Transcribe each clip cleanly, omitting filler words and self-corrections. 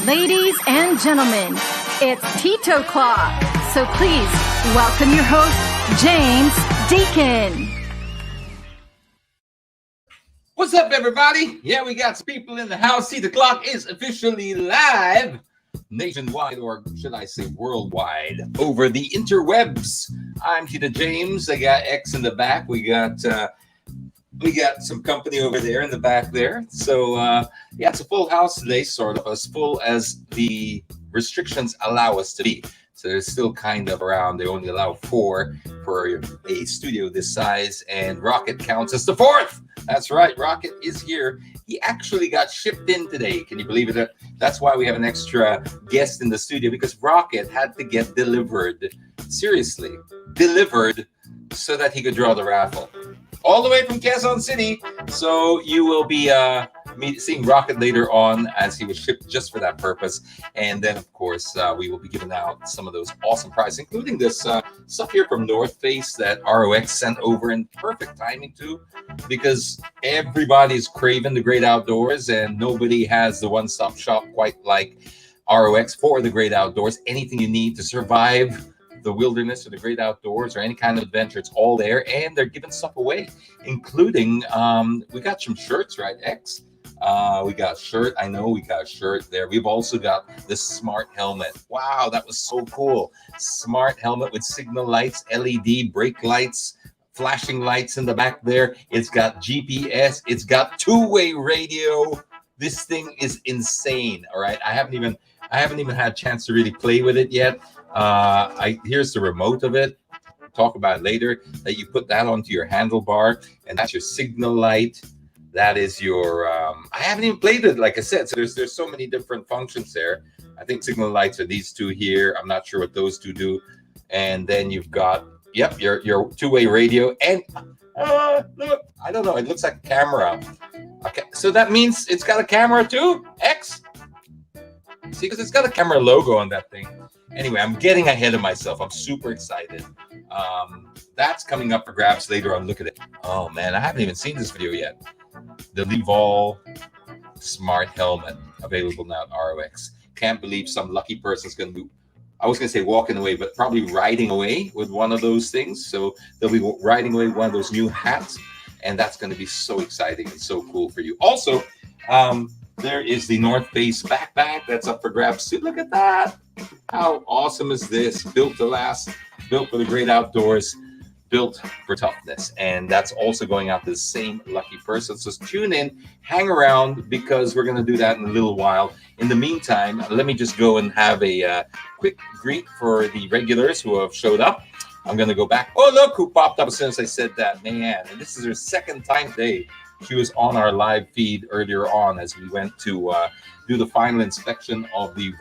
Ladies and gentlemen, it's Titoclock. So please welcome your host, James Deacon. What's up, everybody? Yeah, we got some people in the house. Titoclock is officially live nationwide, or should I say worldwide, over the interwebs. I'm Tita James. I got X in the back. We got some company over there in the back there. So yeah, it's a full house today, sort of as full as the restrictions allow us to be. So there's still kind of around. They only allow 4 for a studio this size, and Rocket counts as the 4th. That's right, Rocket is here. He actually got shipped in today. Can you believe it? That's why we have an extra guest in the studio, because Rocket had to get delivered. Seriously, delivered so that he could draw the raffle. All the way from Quezon City. So you will be seeing Rocket later on, as he was shipped just for that purpose. And then, of course, we will be giving out some of those awesome prizes, including this stuff here from North Face that ROX sent over in perfect timing too, because everybody's craving the great outdoors, and nobody has the one-stop shop quite like ROX for the great outdoors. Anything you need to survive the wilderness or the great outdoors or any kind of adventure, it's all there. And they're giving stuff away, including we got some shirts, right, X? We got a shirt. I know we got a shirt there. We've also got this smart helmet. Wow, that was so cool. Smart helmet with signal lights, LED brake lights, flashing lights in the back there. It's got GPS. It's got two-way radio. This thing is insane. All right, I haven't even had a chance to really play with it yet. Here's the remote of it. Talk about it later. That you put that onto your handlebar, and that's your signal light. That is your. I haven't even played it, like I said. So there's so many different functions there. I think signal lights are these two here. I'm not sure what those two do. And then you've got your two-way radio. And look, I don't know. It looks like a camera. Okay, so that means it's got a camera too. X. See, because it's got a camera logo on that thing. Anyway, I'm getting ahead of myself. I'm super excited. That's coming up for grabs later on. Look at it. Oh, man, I haven't even seen this video yet. The Leval Smart Helmet, available now at ROX. Can't believe some lucky person's going to be, I was going to say walking away, but probably riding away with one of those things. So they'll be riding away with one of those new hats. And that's going to be so exciting and so cool for you. Also, there is the North Face backpack that's up for grabs too. Look at that. How awesome is this? Built to last, built for the great outdoors, built for toughness. And that's also going out to the same lucky person. So tune in, hang around, because we're going to do that in a little while. In the meantime, let me just go and have a quick greet for the regulars who have showed up. I'm going to go back. Oh, look who popped up as soon as I said that. Man, and this is her second time today. She was on our live feed earlier on as we went to do the final inspection of the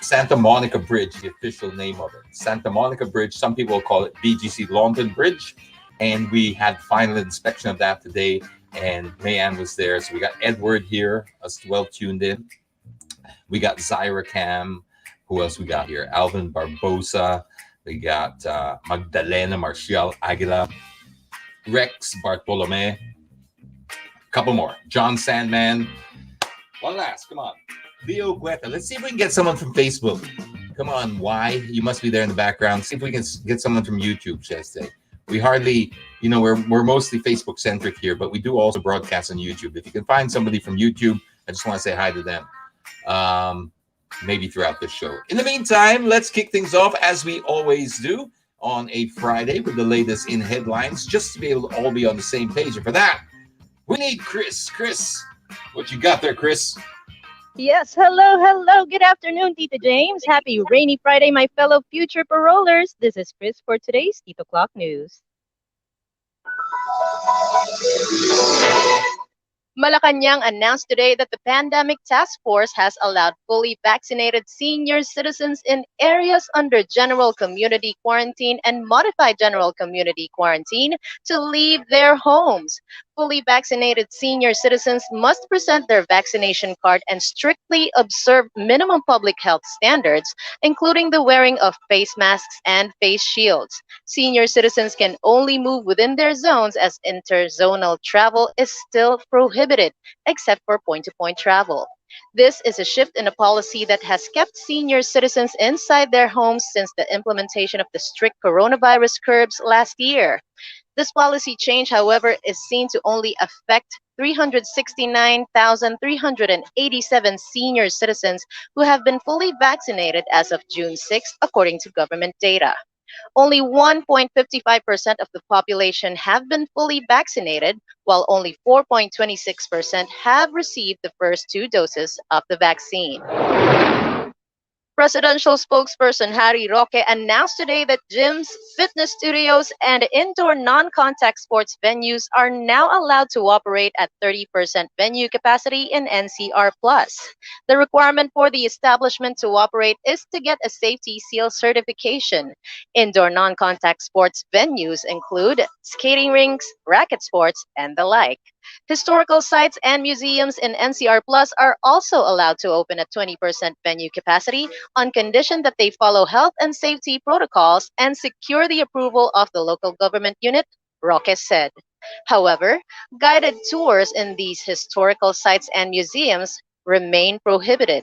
Santa Monica Bridge, the official name of it. Santa Monica Bridge. Some people call it BGC London Bridge. And we had final inspection of that today. And Mayanne was there. So we got Edward here, as well tuned in. We got Zyra Cam. Who else we got here? Alvin Barbosa. We got Magdalena Marcial Aguila. Rex Bartolome, a couple more. John Sandman. One last, come on. Leo Guetta. Let's see if we can get someone from Facebook. Come on, why? You must be there in the background. See if we can get someone from YouTube, should I say. We hardly, we're mostly Facebook centric here, but we do also broadcast on YouTube. If you can find somebody from YouTube, I just want to say hi to them. Maybe throughout this show. In the meantime, let's kick things off as we always do on a Friday with the latest in headlines, just to be able to all be on the same page. And for that, we need Chris. Chris, what you got there, Chris? Yes, hello. Good afternoon, Tita James. Happy rainy Friday, my fellow future parolers. This is Chris for today's Titoclock News. Malacanang announced today that the Pandemic Task Force has allowed fully vaccinated senior citizens in areas under general community quarantine and modified general community quarantine to leave their homes. fully vaccinated senior citizens must present their vaccination card and strictly observe minimum public health standards, including the wearing of face masks and face shields. Senior citizens can only move within their zones as interzonal travel is still prohibited, except for point to point travel. This is a shift in a policy that has kept senior citizens inside their homes since the implementation of the strict coronavirus curbs last year. This policy change, however, is seen to only affect 369,387 senior citizens who have been fully vaccinated as of June 6, according to government data. Only 1.55% of the population have been fully vaccinated, while only 4.26% have received the first two doses of the vaccine. Presidential spokesperson Harry Roque announced today that gyms, fitness studios, and indoor non-contact sports venues are now allowed to operate at 30% venue capacity in NCR+. The requirement for the establishment to operate is to get a Safety Seal certification. Indoor non-contact sports venues include skating rinks, racket sports, and the like. Historical sites and museums in NCR Plus are also allowed to open at 20% venue capacity on condition that they follow health and safety protocols and secure the approval of the local government unit, Roque said. However, guided tours in these historical sites and museums remain prohibited.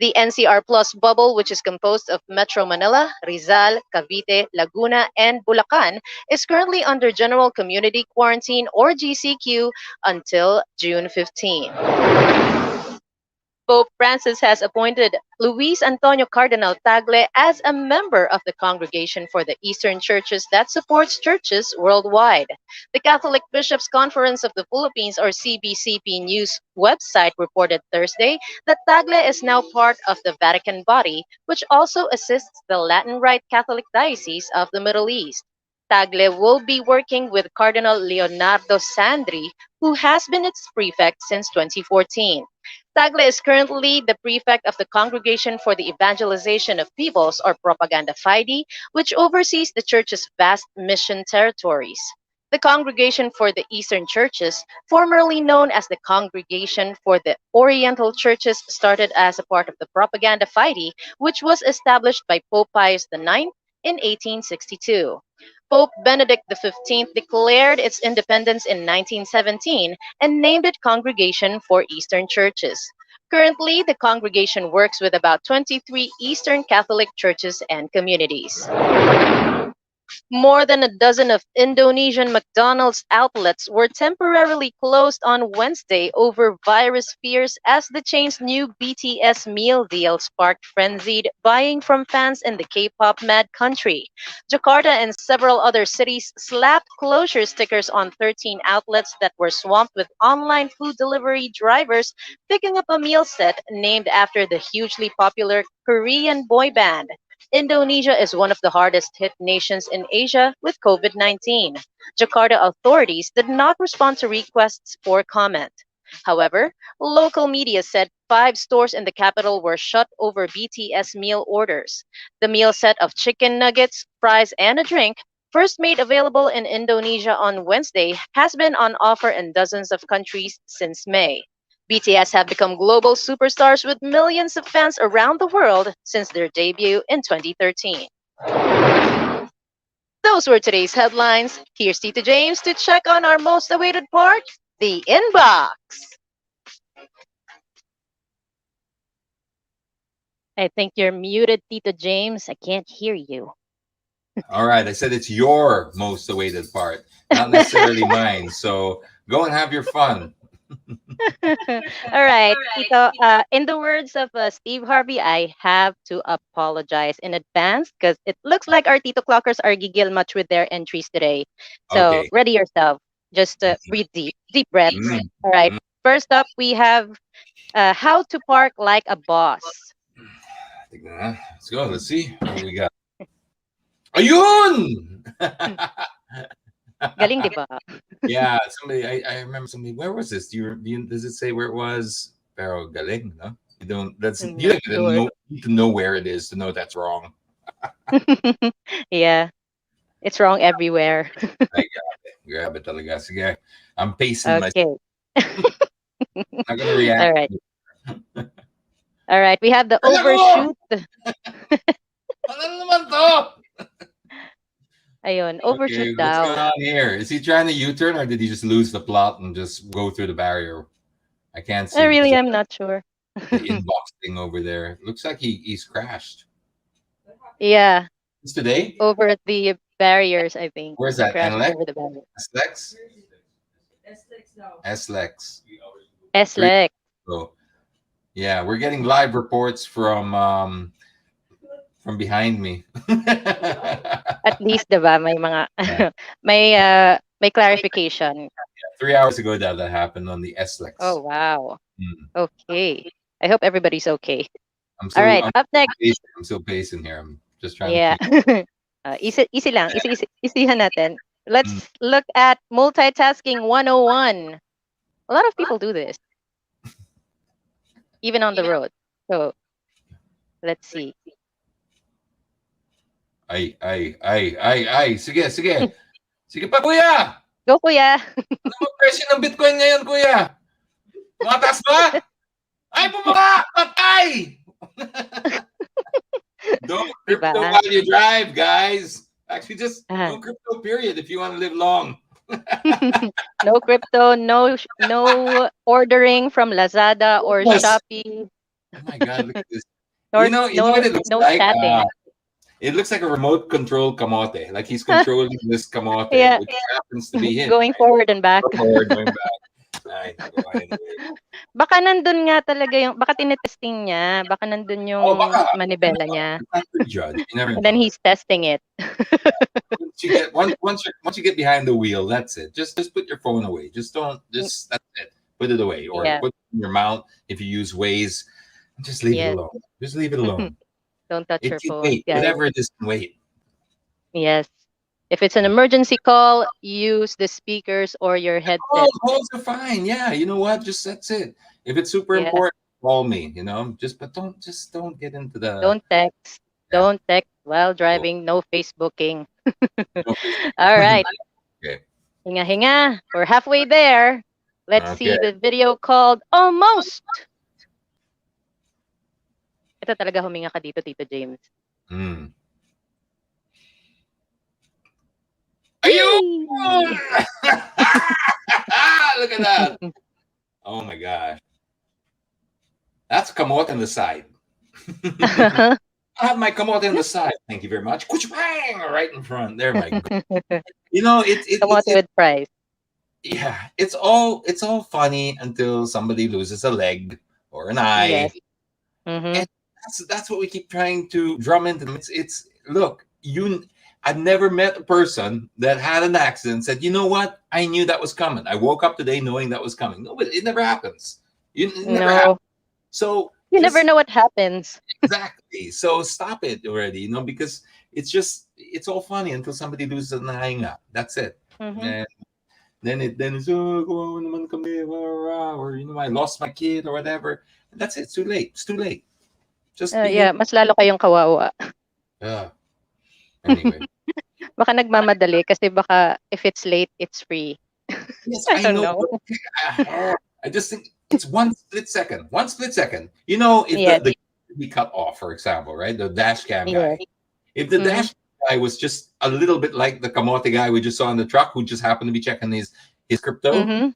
The NCR Plus bubble, which is composed of Metro Manila, Rizal, Cavite, Laguna, and Bulacan, is currently under general community quarantine or GCQ until June 15. Pope Francis has appointed Luis Antonio Cardinal Tagle as a member of the Congregation for the Eastern Churches that supports churches worldwide. The Catholic Bishops' Conference of the Philippines, or CBCP News website, reported Thursday that Tagle is now part of the Vatican body, which also assists the Latin Rite Catholic Diocese of the Middle East. Tagle will be working with Cardinal Leonardo Sandri, who has been its prefect since 2014. Tagle is currently the prefect of the Congregation for the Evangelization of Peoples, or Propaganda Fide, which oversees the church's vast mission territories. The Congregation for the Eastern Churches, formerly known as the Congregation for the Oriental Churches, started as a part of the Propaganda Fide, which was established by Pope Pius IX in 1862. Pope Benedict XV declared its independence in 1917 and named it Congregation for Eastern Churches. Currently, the congregation works with about 23 Eastern Catholic churches and communities. More than a dozen of Indonesian McDonald's outlets were temporarily closed on Wednesday over virus fears as the chain's new BTS meal deal sparked frenzied buying from fans in the K-pop mad country. Jakarta and several other cities slapped closure stickers on 13 outlets that were swamped with online food delivery drivers picking up a meal set named after the hugely popular Korean boy band. Indonesia is one of the hardest hit nations in Asia with COVID-19. Jakarta authorities did not respond to requests for comment. However, local media said 5 stores in the capital were shut over BTS meal orders. The meal set of chicken nuggets, fries, and a drink, first made available in Indonesia on Wednesday, has been on offer in dozens of countries since May. BTS have become global superstars with millions of fans around the world since their debut in 2013. Those were today's headlines. Here's Tito James to check on our most awaited part, the inbox. I think you're muted, Tito James. I can't hear you. All right, I said it's your most awaited part, not necessarily mine. So go and have your fun. All right, Tito. In the words of Steve Harvey, I have to apologize in advance because it looks like our Tito Clockers are gigil much with their entries today. So Okay. ready yourself. Just breathe deep breaths. Mm. All right. First up, we have how to park like a boss. Let's go. Let's see what we got. Ayun! Galing, di ba? Yeah, somebody. I remember somebody. Where was this? Does it say where it was? Pero galing, no? You don't. That's I'm you not don't even sure. know. You need to know where it is to know that's wrong. Yeah, it's wrong everywhere. I got it. grabe talaga. Sige, I'm pacing myself. Okay. I'm not gonna react. All right. All right. We have the Alam mo! overshoot. Ano naman to? Ayun, Okay, overshoot what's daw. going on here? Is he trying to U-turn or did he just lose the plot and just go through the barrier? I can't see I because really of am not sure. the inbox thing over there. Looks like he's crashed. Yeah, It's today? over the barriers, I think. Where's He that? crashed NLEX? over the barrier. SLEX? SLEX. S-Lex. So, yeah, we're getting live reports from behind me. At least, diba, may mga, may clarification. 3 hours ago that happened on the SLEX. Oh, wow. Hmm. Okay. I hope everybody's okay. I'm All right, up next. I'm still pacing here. I'm just trying Yeah. to keep. Easy lang. Isihan natin. Let's Mm. look at multitasking 101. A lot of people do this, even on the road. So, let's see. Ay. Sige. Sige pa, kuya! Go, kuya. Ano ang presyo ng Bitcoin ngayon, kuya? Mataas ba? Ay, bumaba! Patay! Don't crypto Diba? while you drive, guys. Actually, just Ah. no crypto, period, if you want to live long. No crypto, no ordering from Lazada or Yes. Shopee. Oh my God, look at this. Or you know what it looks no like? chatting. It looks like a remote control kamote. Like he's controlling this kamote, Yeah. which happens to be him. Going forward and back. Forward, going back. Ay, nako, anyway. Baka nandun nga talaga yung, baka tinetesting niya, baka nandun yung baka. manibela niya. You can't prejudge. You never And then know. he's testing it. Once you get behind the wheel, that's it. Just put your phone away. That's it. Put it away, or Yeah. put it in your mouth if you use Waze. Just leave it alone. Just leave it alone. Don't touch your It can phone. wait. guys. Whatever it is can wait. Yes. If it's an emergency call, use the speakers or your headset. Calls are fine. Yeah, you know what? Just that's it. If it's super Yeah. important, call me. But don't get into the. Don't text. Yeah. Don't text while driving. No Facebooking. Don't- All right. Okay. Hinga. We're halfway there. Let's see the video called Almost. Ito talaga huminga ka dito, Tito James. Mm. Ayun! Look at that. Oh my gosh. That's kamote on the side. I have my kamote on the side. Thank you very much. Kuch-bang! Right in front. There, my God. Kamote with fries. Yeah, it's all funny until somebody loses a leg or an eye. Yes. Mm-hmm. And that's what we keep trying to drum into them. It's look, I've never met a person that had an accident and said, you know what? I knew that was coming. I woke up today knowing that was coming. No, but it never happens. It never happens. So you never know what happens. Exactly. So stop it already, because it's all funny until somebody loses an eye. That's it. Mm-hmm. And then it's or I lost my kid or whatever. And that's it. It's too late. It's too late. Just mas lalo kayong kawawa. Anyway. Baka nagmamadali kasi baka if it's late, it's free. Yes, I don't know. I just think it's one split second. If the be cut off, for example, right? The dash cam guy. If the dash guy was just a little bit like the kamote guy we just saw in the truck who just happened to be checking his crypto,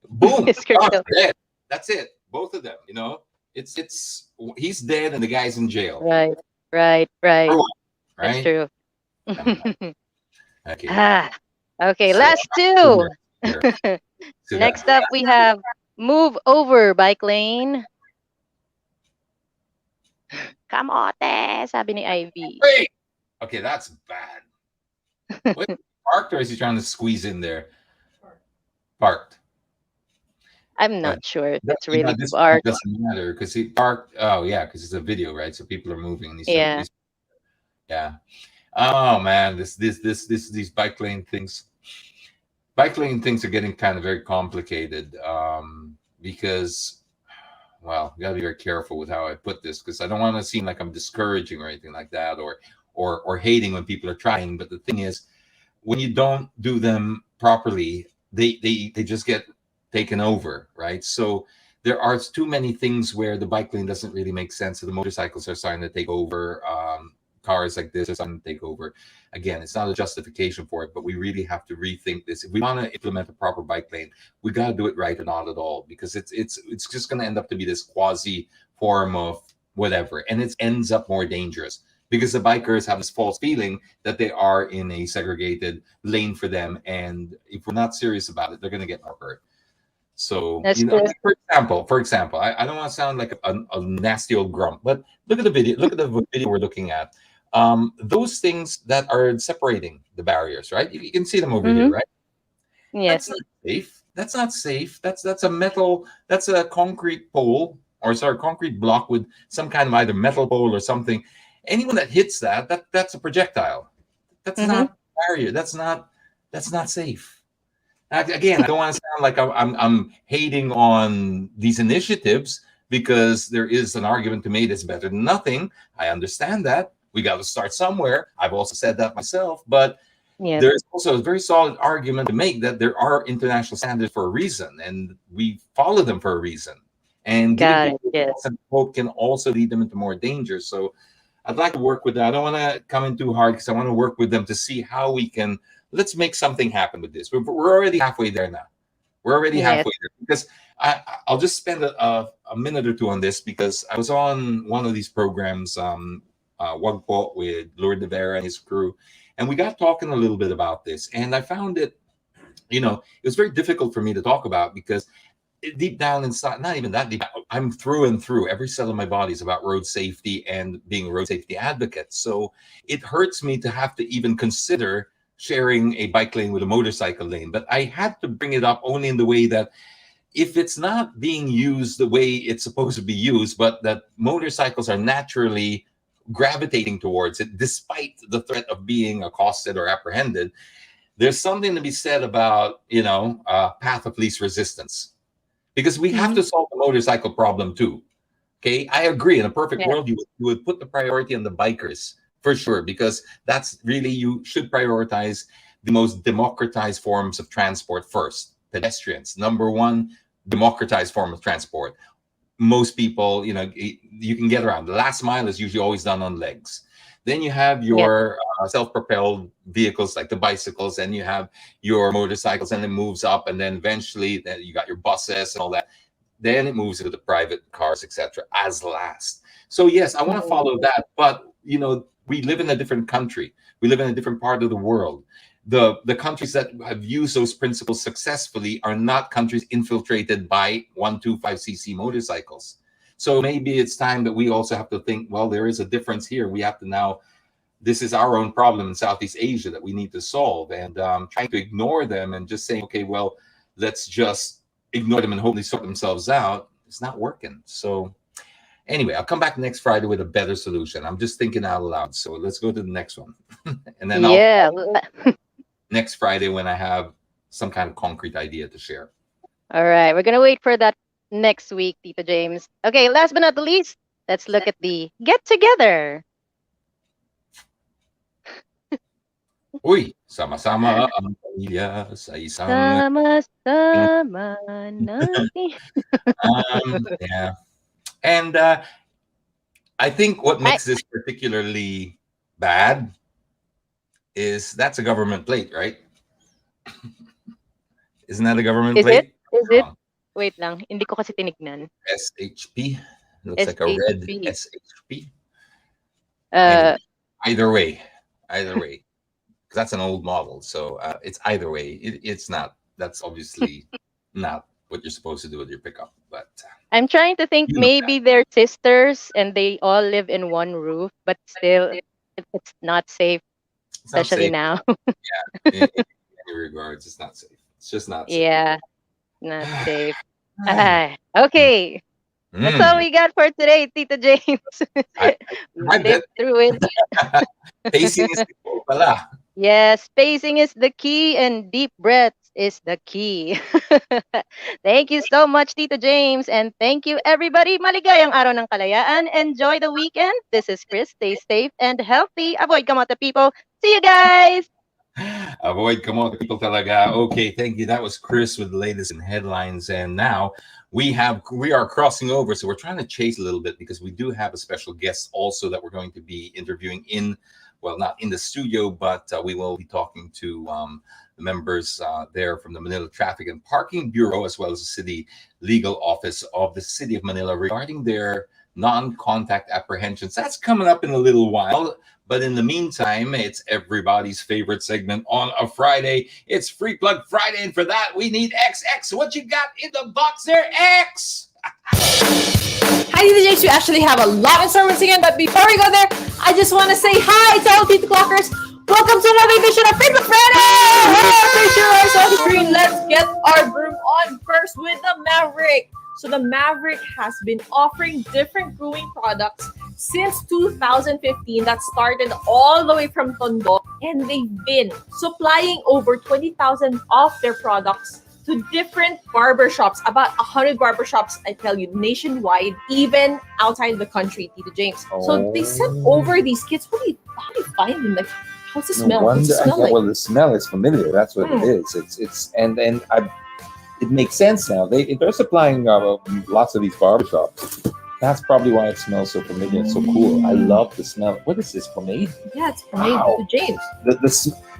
boom, His crypto. dead. That's it. Both of them, it's he's dead and the guy's in jail. Right. Right? That's true. Okay. Okay, last two. Next up, we have Move Over Bike Lane. Kamote, sabi ni Ivy. Wait. Okay, that's bad. Wait, parked or is he trying to squeeze in there? Parked. I'm not sure. That's You know, really this parked. doesn't matter because he parked. Oh yeah, because it's a video, right? So people are moving. And yeah. Oh man, these bike lane things. Bike lane things are getting kind of very complicated because, well, you gotta be very careful with how I put this because I don't want to seem like I'm discouraging or anything like that or hating when people are trying. But the thing is, when you don't do them properly, they just get taken over, right? So there are too many things where the bike lane doesn't really make sense. So the motorcycles are starting to take over. Cars like this are starting to take over. Again, it's not a justification for it, but we really have to rethink this. If we want to implement a proper bike lane, we got to do it right or not at all, because it's just going to end up to be this quasi form of whatever, and it ends up more dangerous because the bikers have this false feeling that they are in a segregated lane for them, and if we're not serious about it, they're going to get more hurt. So, That's true. like for example, I don't want to sound like a nasty old grump, but look at the video. Look at the video we're looking at. Those things that are separating the barriers, right? You can see them over here, Mm-hmm. right? Yes. That's not safe. That's not safe. That's a metal. That's a concrete pole, or sorry, concrete block with some kind of either metal pole or something. Anyone that hits that's a projectile. That's Mm-hmm. not barrier. That's not safe. Again, I don't want to sound like I'm hating on these initiatives, because there is an argument to me that's better than nothing. I understand that we got to start somewhere. I've also said that myself, but Yes. there's also a very solid argument to make that there are international standards for a reason, and we follow them for a reason. And giving Got it. people Yes. false hope can also lead them into more danger. So I'd like to work with that. I don't want to come in too hard, because I want to work with them to see how we can, let's make something happen with this. We're already halfway there now. We're already Yes. halfway there, because I'll just spend a minute or two on this, because I was on one of these programs, Wagpo, with Lord De Vera and his crew, and we got talking a little bit about this, and I found it, it was very difficult for me to talk about, because deep down inside, not even that deep, I'm through and through. Every cell in my body is about road safety and being a road safety advocate. So it hurts me to have to even consider sharing a bike lane with a motorcycle lane. But I had to bring it up only in the way that if it's not being used the way it's supposed to be used, but that motorcycles are naturally gravitating towards it, despite the threat of being accosted or apprehended, there's something to be said about, path of least resistance, because we have Mm-hmm. to solve the motorcycle problem too. Okay, I agree. In a perfect Yes. world, you would put the priority on the bikers for sure, because that's really, you should prioritize the most democratized forms of transport first. Pedestrians, number one, democratized form of transport. Most people, you can get around. The last mile is usually always done on legs. Then you have Yes. your self-propelled vehicles like the bicycles, and you have your motorcycles, and it moves up, and then eventually then you got your buses and all that. Then it moves into the private cars, etc., as last. So yes, I want to Mm-hmm. follow that, but we live in a different country. We live in a different part of the world. The countries that have used those principles successfully are not countries infiltrated by 125cc motorcycles. So maybe it's time that we also have to think, well, there is a difference here. We have to now, this is our own problem in Southeast Asia that we need to solve. And trying to ignore them and just saying, okay, well, let's just ignore them and hope they sort themselves out, it's not working. So anyway, I'll come back next Friday with a better solution. I'm just thinking out loud. So let's go to the next one. And then I'll Yeah. next Friday when I have some kind of concrete idea to share. All right. We're gonna wait for that next week, Tito James. Okay. Last but not the least, let's look at the get together. Uy, sama-sama ang pamilya sa isang Sama-sama natin. yeah. And I think what I, makes this particularly bad is that's a government plate, right? Isn't that a government is it? plate? Is it? Wait lang. Hindi ko kasi tinignan. SHP. Looks like a red SHP. SHP. Uh, Anyway, either way. 'Cause that's an old model. So it's either way. It's not. That's obviously not what you're supposed to do with your pickup. But I'm trying to think you know that. maybe they're sisters and they all live in one roof, but still it's not safe, It's not especially safe. now. In any regards. It's not safe. It's just not safe. Yeah, not safe. Okay. That's all Mm, we got for today, Tito James. I, We I lived bet through it. pacing is the goal pala. Yes, spacing is the key and deep breaths is the key. Thank you so much, Tito James. And thank you, everybody. Maligayang araw ng kalayaan. Enjoy the weekend. This is Chris. Stay safe and healthy. Avoid kamote people. See you guys. Avoid kamote people talaga. Okay, thank you. That was Chris with the latest in headlines. And now we are crossing over. So we're trying to chase a little bit because we do have a special guest also that we're going to be interviewing in, well, not in the studio, but we will be talking to the members there from the Manila Traffic and Parking Bureau, as well as the City Legal Office of the City of Manila regarding their non-contact apprehensions. That's coming up in a little while. But in the meantime, it's everybody's favorite segment on a Friday. It's Free Plug Friday. And for that, we need XX. What you got in the box there, X? Hi, DJs. We actually have a lot of sermons again, but before we go there, I just want to say hi to all Titoclockers. Welcome to another edition of Free Plug Friday! Hey, picture us on the screen. Let's get our broom on first with the Maverick. So the Maverick has been offering different brewing products since 2015 that started all the way from Tondo, and they've been supplying over 20,000 of their products to different barbershops, about 100 barbershops, I tell you, nationwide, even outside the country, Tito James. So they sent over these kits. How do you find them? Like, how's the smell? What's the smell like? Well, the smell is familiar. That's what it is. It makes sense now. They're supplying lots of these barbershops. That's probably why it smells so familiar and so cool. I love the smell. What is this, pomade? Yeah, it's pomade, Tito James.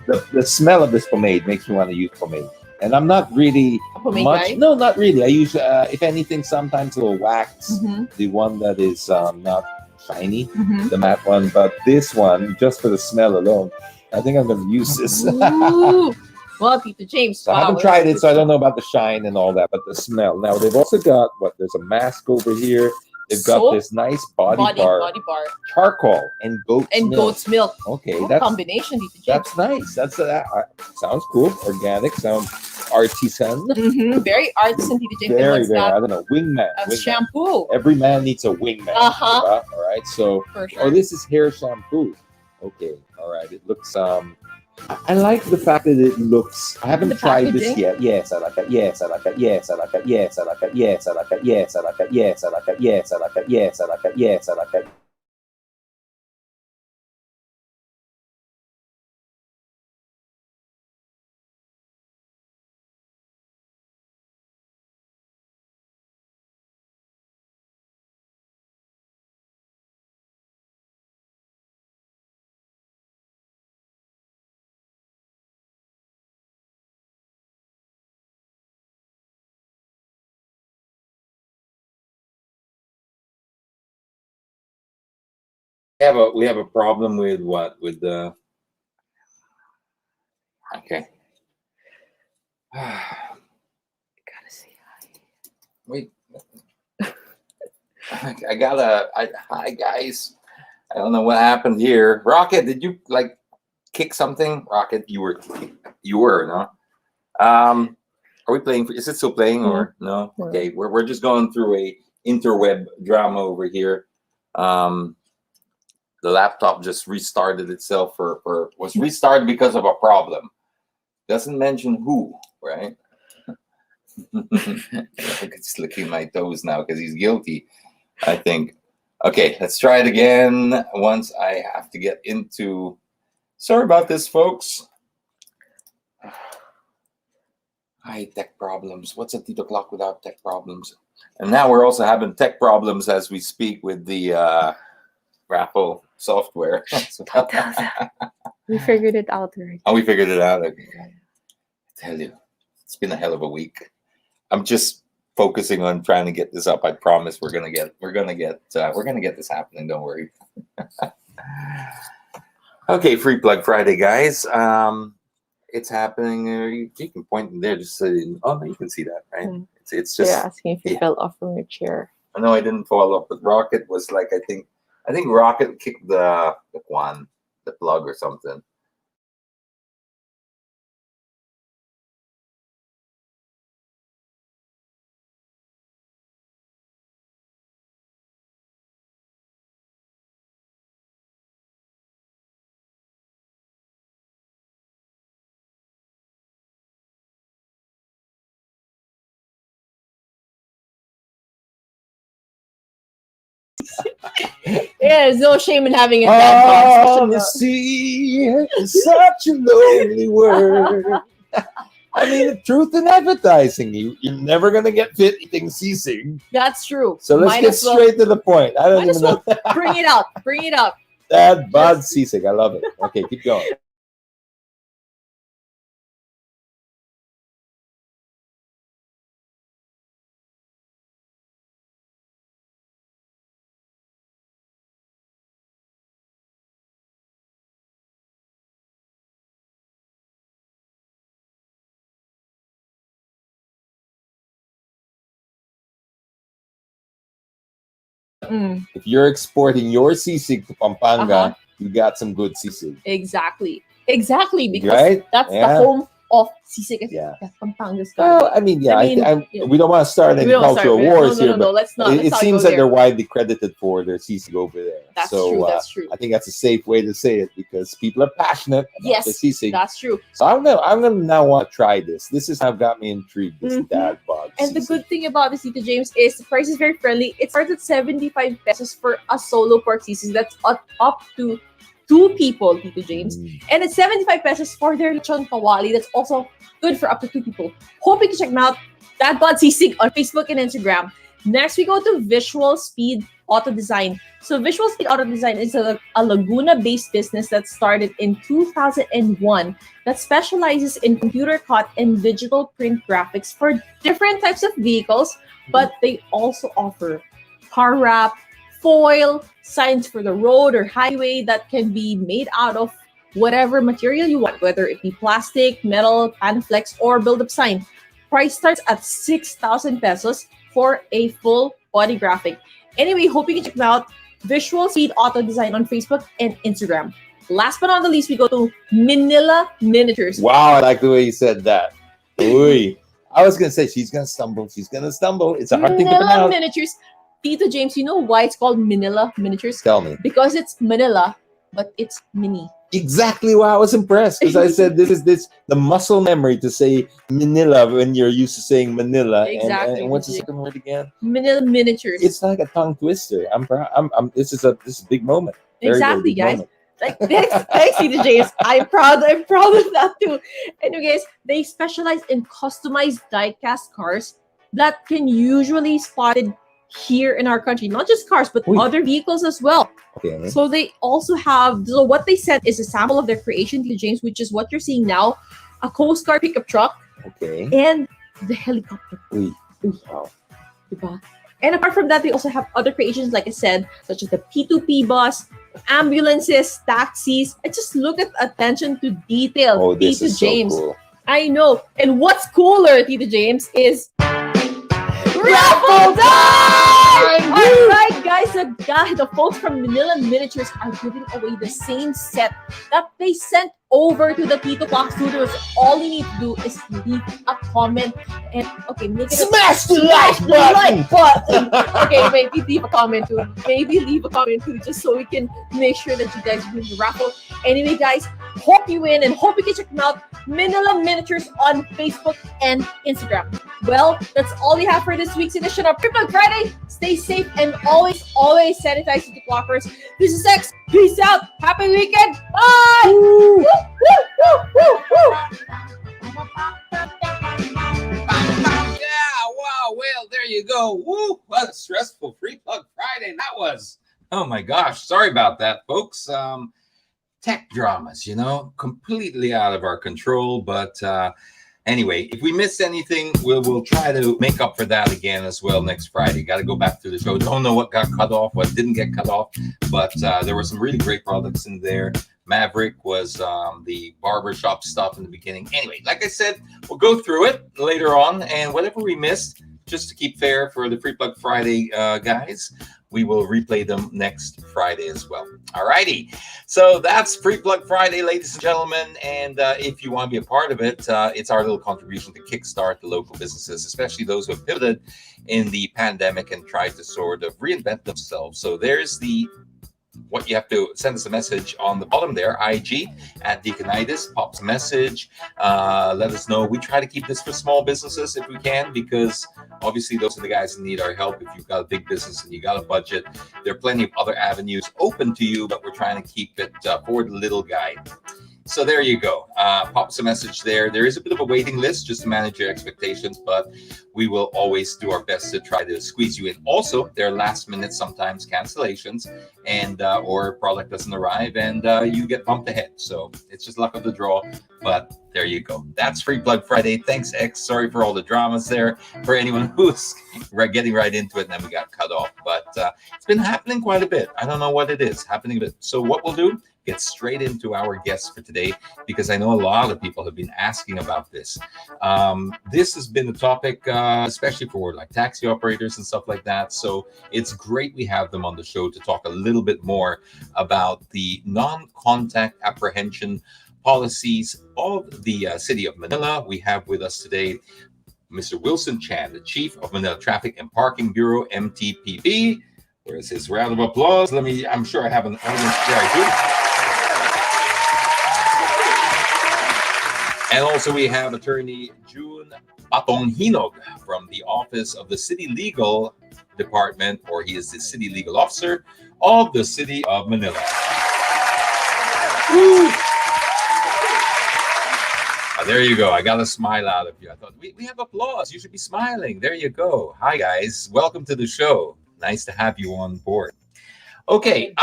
The smell of this pomade makes me want to use pomade. And I'm not really pomade much. guy? No, not really. I use, if anything, sometimes a little wax. The one that is not shiny, the matte one. But this one, just for the smell alone, I think I'm going to use this. Ooh. Well, Tito James. So I haven't tried it, so I don't know about the shine and all that, but the smell. Now, they've also got, there's a mask over here. They've got this nice body bar, charcoal, and goat's milk. Okay, that's combination, Tito James. That's nice. That's sounds cool. Organic, sounds artisan. Very artisan, Tito James. Very. I don't know. Wingman. Shampoo. Every man needs a wingman. All right. So, for sure. This is hair shampoo. Okay. All right. It looks I like the fact that it looks. I haven't tried this yet. Yes, I like it. Yes, I like it. Yes, I like it. Yes, I like it. Yes, I like it. Yes, I like it. Yes, I like it. Yes, I like it. Yes, I like it. Yes, I like it. We have a problem with what? With the okay. Gotta say hi. Wait. Hi guys. I don't know what happened here. Rocket, did you kick something? Rocket, you were no? Are we playing? Is it still playing or no? Okay, we're just going through a interweb drama over here. The laptop just restarted itself was restarted because of a problem. Doesn't mention who, right? It's licking my toes now because he's guilty, I think. Okay, let's try it again once I have to get into. Sorry about this, folks. Hi, tech problems. What's a Titoclock without tech problems? And now we're also having tech problems as we speak with the raffle software. We figured it out already. Oh, we figured it out. Okay. I tell you, it's been a hell of a week. I'm just focusing on trying to get this up. I promise we're gonna get this happening. Don't worry. Okay, Free Plug Friday, guys. It's happening. You can point in there. Just so you can see that, right? It's just. They're asking if you fell off from your chair. No, I didn't fall off. But Rocket was like, I think Rocket kicked the plug or something. Yeah, there's no shame in having a dad bod. The sea is such a lonely word. I mean, the truth in advertising, you're never going to get fit eating sisig. That's true. So let's get straight to the point. I don't even know. Bring it out. Bring it out. Dad bod sisig. I love it. Okay, keep going. If you're exporting your sisig to Pampanga, you got some good sisig. Exactly. Because right? that's the home of sisig. Yeah. Pampanga's Well, I mean, we don't want to start any cultural wars here, but let's not. It seems that they're widely credited for their sisig over there. That's true. That's true. I think that's a safe way to say it because people are passionate about their sisig. That's true. So I'm gonna now want to try this. This is how got me intrigued. This dad bod. And the good thing about this, Tito James, is the price is very friendly. It starts at 75 pesos for a solo pork sisig. That's up to 2 people, Tito James. And it's 75 pesos for their lechon kawali. That's also good for up to 2 people. Hope you can check them out. Dad bod sisig on Facebook and Instagram. Next, we go to Visual Speed Auto Design. So Visual Speed Auto Design is a Laguna-based business that started in 2001 that specializes in computer cut and digital print graphics for different types of vehicles, but they also offer car wrap, foil, signs for the road or highway that can be made out of whatever material you want, whether it be plastic, metal, Panflex, or build-up sign. Price starts at 6,000 pesos for a full body graphic. Anyway, hope you can check them out. Visual Speed Auto Design on Facebook and Instagram. Last but not the least, we go to Manila Miniatures. Wow, I like the way you said that. Oy. I was going to say, she's going to stumble. It's a hard thing to pronounce. Manila Miniatures. Tito James, you know why it's called Manila Miniatures? Tell me. Because it's Manila, but it's mini. Exactly why I was impressed, because I said this is the muscle memory to say Manila when you're used to saying Manila. Exactly. And what's the second word again? Manila Miniatures. It's like a tongue twister. I'm proud. This is a big moment. Exactly, big guys. moment. Like thanks, Tito James. I'm proud of that too. Anyway, guys, they specialize in customized die-cast cars that can usually spotted here in our country, not just cars, but other vehicles as well. Okay. So they also have, so what they sent is a sample of their creation, Tito James, which is what you're seeing now, a Coast Guard pickup truck, and the helicopter. Wow. Diba? And apart from that, they also have other creations, like I said, such as the P2P bus, ambulances, taxis. And just look at attention to detail, Oh, this Tito is James. so cool. I know. And what's cooler, Tito James, is raffle time! All right, guys, the folks from Manila Miniatures are giving away the same set that they sent over to the Titoclock studios. All you need to do is leave a comment and make it Smash the like button. Okay, maybe leave a comment too. Just so we can make sure that you guys win the raffle. Anyway, guys, hope you win and hope you can check them out. Manila Miniatures on Facebook and Instagram. Well, that's all we have for this week's edition of Free Plug Friday. Stay safe and always sanitize the clockers. This is X. Peace out. Happy weekend. Bye. Woo, woo, woo, woo, woo. Yeah, wow, well, there you go. Woo, what a stressful Free Plug Friday that was. Oh my gosh, sorry about that, folks. Tech dramas, completely out of our control. But anyway, if we missed anything, we'll try to make up for that again as well next Friday. Got to go back to the show. Don't know what got cut off, what didn't get cut off, but there were some really great products in there. Maverick was the barbershop stuff in the beginning. Anyway, like I said, we'll go through it later on, and whatever we missed, just to keep fair for the Free Plug Friday guys, we will replay them next Friday as well. All righty. So that's Free Plug Friday, ladies and gentlemen. And if you want to be a part of it, it's our little contribution to kickstart the local businesses, especially those who have pivoted in the pandemic and tried to sort of reinvent themselves. So there's the what you have to send us a message on the bottom there, IG at Deaconitis, pops a message, let us know. We try to keep this for small businesses if we can, because obviously those are the guys that need our help. If you've got a big business and you got a budget, there are plenty of other avenues open to you, but we're trying to keep it for the little guy. So there you go. Pop us a message there. There is a bit of a waiting list just to manage your expectations, but we will always do our best to try to squeeze you in. Also, there are last minute sometimes cancellations, and or product doesn't arrive and you get bumped ahead. So it's just luck of the draw, but there you go. That's Free Plug Friday. Thanks, X. Sorry for all the dramas there for anyone who's getting right into it and then we got cut off. But it's been happening quite a bit. I don't know what it is happening a bit. So what we'll do, get straight into our guests for today, because I know a lot of people have been asking about this. This has been a topic, especially for like taxi operators and stuff like that. So it's great we have them on the show to talk a little bit more about the non-contact apprehension policies of the City of Manila. We have with us today Mr. Wilson Chan, the Chief of Manila Traffic and Parking Bureau, MTPB. Where's his round of applause? I'm sure I have an audience there. I do. And also we have attorney June Patonghinog from the Office of the City Legal Department, or he is the City Legal Officer of the City of Manila. Woo! There you go. I got a smile out of you. I thought, we have applause. You should be smiling. There you go. Hi, guys. Welcome to the show. Nice to have you on board. Okay,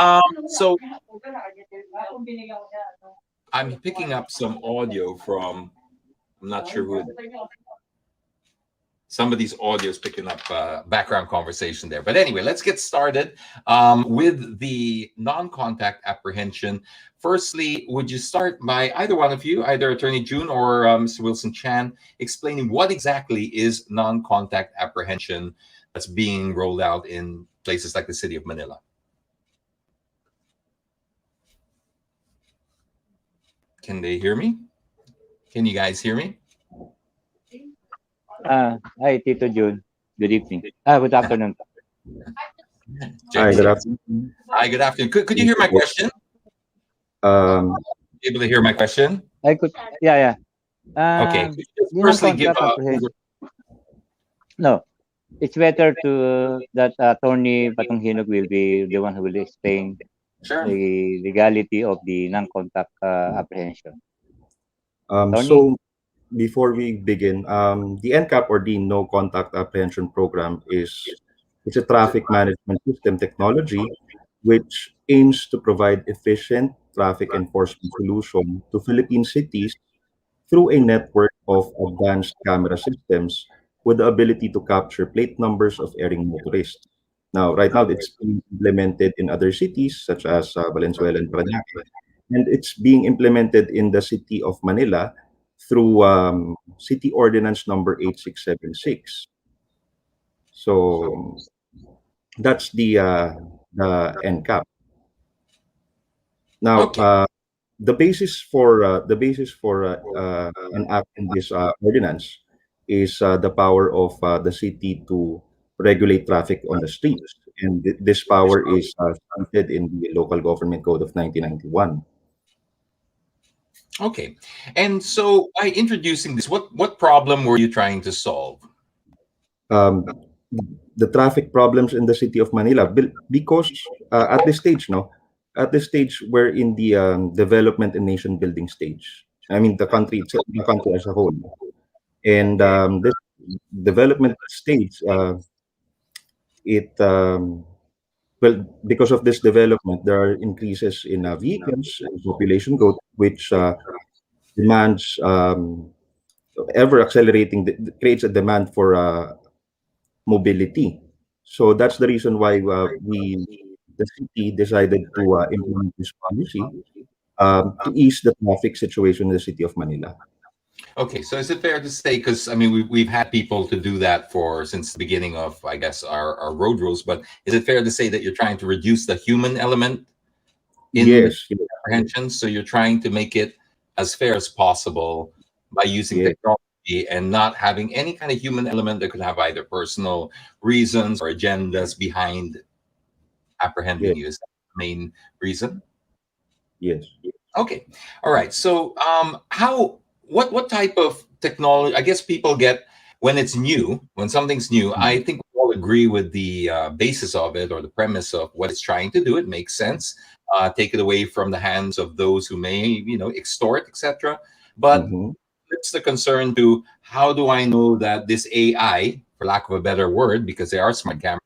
so I'm picking up some audio from, I'm not sure who, somebody's audio is picking up background conversation there. But anyway, let's get started with the non-contact apprehension. Firstly, would you start by either one of you, either Attorney June or Mr. Wilson Chan, explaining what exactly is non-contact apprehension that's being rolled out in places like the City of Manila? Can they hear me? Can you guys hear me? Hi, Tito June. Good evening. Good afternoon. Hi, good afternoon. Hi, good afternoon. Could you hear my question? Able to hear my question? I could. Yeah. Okay. Firstly, give No, it's better to that Attorney Patonghinog will be the one who will explain the legality of the non-contact apprehension. So before we begin, the NCAP, or the No Contact Apprehension Program, it's a traffic management system technology which aims to provide efficient traffic enforcement solution to Philippine cities through a network of advanced camera systems with the ability to capture plate numbers of erring motorists. Now, right now, it's being implemented in other cities such as Valenzuela and Parañaque, and it's being implemented in the City of Manila through City Ordinance number 8676. So that's the NCAP. Now, the basis for an act in this ordinance is the power of the city to regulate traffic on the streets, and this power is stated in the Local Government Code of 1991. Okay, and so by introducing this, what problem were you trying to solve? The traffic problems in the City of Manila, because at this stage, we're in the development and nation building stage. I mean, the country as a whole, and this development stage, because of this development, there are increases in vehicles and population growth, which demands ever accelerating, creates a demand for mobility. So that's the reason why the city decided to implement this policy to ease the traffic situation in the City of Manila. Okay, so is it fair to say, because I mean we've had people to do that since the beginning of, I guess, our road rules, but is it fair to say that you're trying to reduce the human element in apprehension? So you're trying to make it as fair as possible by using technology and not having any kind of human element that could have either personal reasons or agendas behind apprehending you. main reason? Yes. Okay. All right. So what type of technology, I guess people get when it's new, when something's new, I think we all agree with the basis of it or the premise of what it's trying to do. It makes sense. Take it away from the hands of those who may, extort, etc. But it's the concern to how do I know that this AI, for lack of a better word, because they are smart cameras,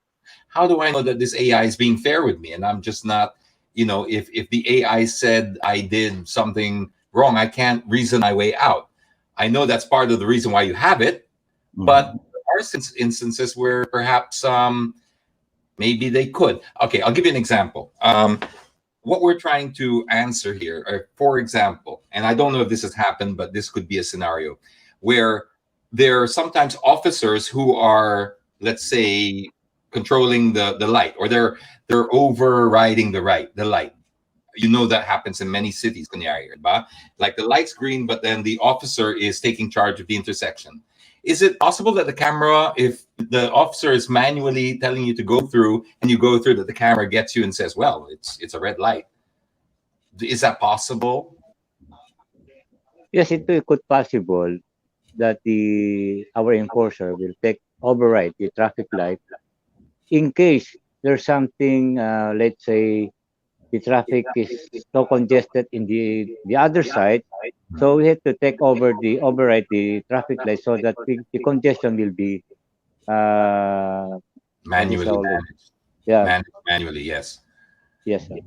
how do I know that this AI is being fair with me and I'm just not, if the AI said I did something wrong, I can't reason my way out. I know that's part of the reason why you have it, but there are instances where perhaps maybe they could. Okay, I'll give you an example. What we're trying to answer here, for example, and I don't know if this has happened, but this could be a scenario where there are sometimes officers who are, let's say, controlling the light, or they're overriding the light. That happens in many cities, kunyari, diba? Like the light's green, but then the officer is taking charge of the intersection. Is it possible that the camera, if the officer is manually telling you to go through and you go through, that the camera gets you and says, well, it's a red light? Is that possible? Yes, it could possible that our enforcer will override the traffic light in case there's something, let's say, the traffic is so congested in the other side, so we have to override the traffic light so that the congestion will be manually managed. Yeah. Manually, yes. Yes, sir.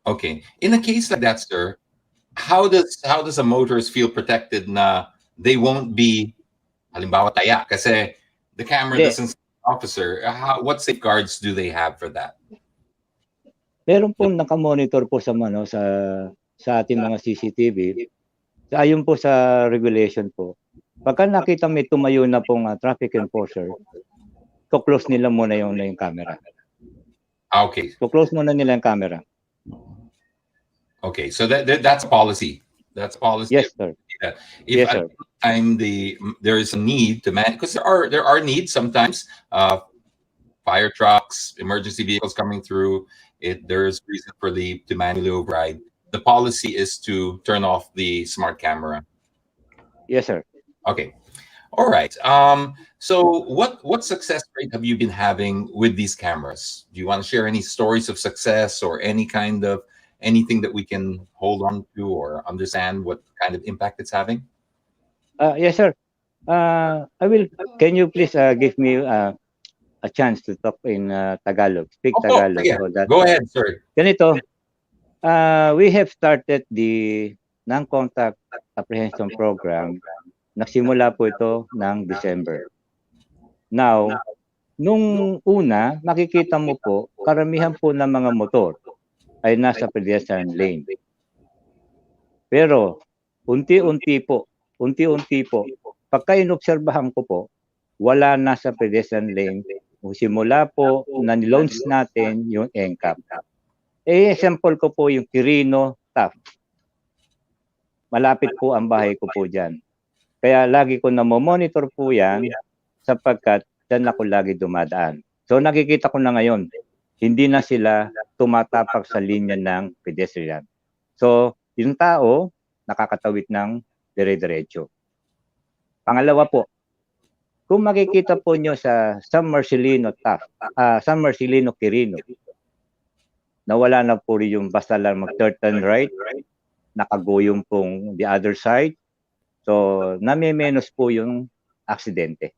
Okay. In a case like that, sir, how does a motorist feel protected na they won't be, halimbawa, taya kasi the camera doesn't see the officer? What safeguards do they have for that? Meron po nakamonitor po sa ating mga CCTV. Ayon po sa regulation po. Pagka nakita may tumayo na pong traffic enforcer, to close nila muna yung camera. Okay. To close muna nila yung camera. Okay, so that's policy. That's policy. Yes, sir. If yes, at sir. the time there is a need to manage, because there are needs sometimes. Fire trucks, emergency vehicles coming through. There's reason for to manually override. The policy is to turn off the smart camera. Yes, sir. Okay. All right. So what success rate have you been having with these cameras? Do you want to share any stories of success or anything that we can hold on to or understand what kind of impact it's having? Yes, sir. Can you please give me a chance to talk in Tagalog? Speak Tagalog. Yeah. So that, go ahead, sir. Ganito, we have started the non-contact apprehension program. Nagsimula po ito ng December. Now, nung una, makikita mo po, karamihan po ng mga motor ay nasa pedestrian lane. Pero, unti-unti po, pagka inobserbahan ko po, wala na sa pedestrian lane. Simula po na nilaunch natin yung NCAP. Example ko po yung Quirino TAF. Malapit po ang bahay ko po dyan. Kaya lagi ko na monitor po yan sapagkat dyan ako lagi dumadaan. So nakikita ko na ngayon, hindi na sila tumatapak sa linya ng pedestrian. So yung tao nakakatawid ng dire-diretso. Pangalawa po, kung makikita po nyo sa San Marcelino TAF, San Marcelino Quirino, nawala na po yung basta lang mag-turn right, nakagoyong pong the other side. So, nami-menos po yung aksidente.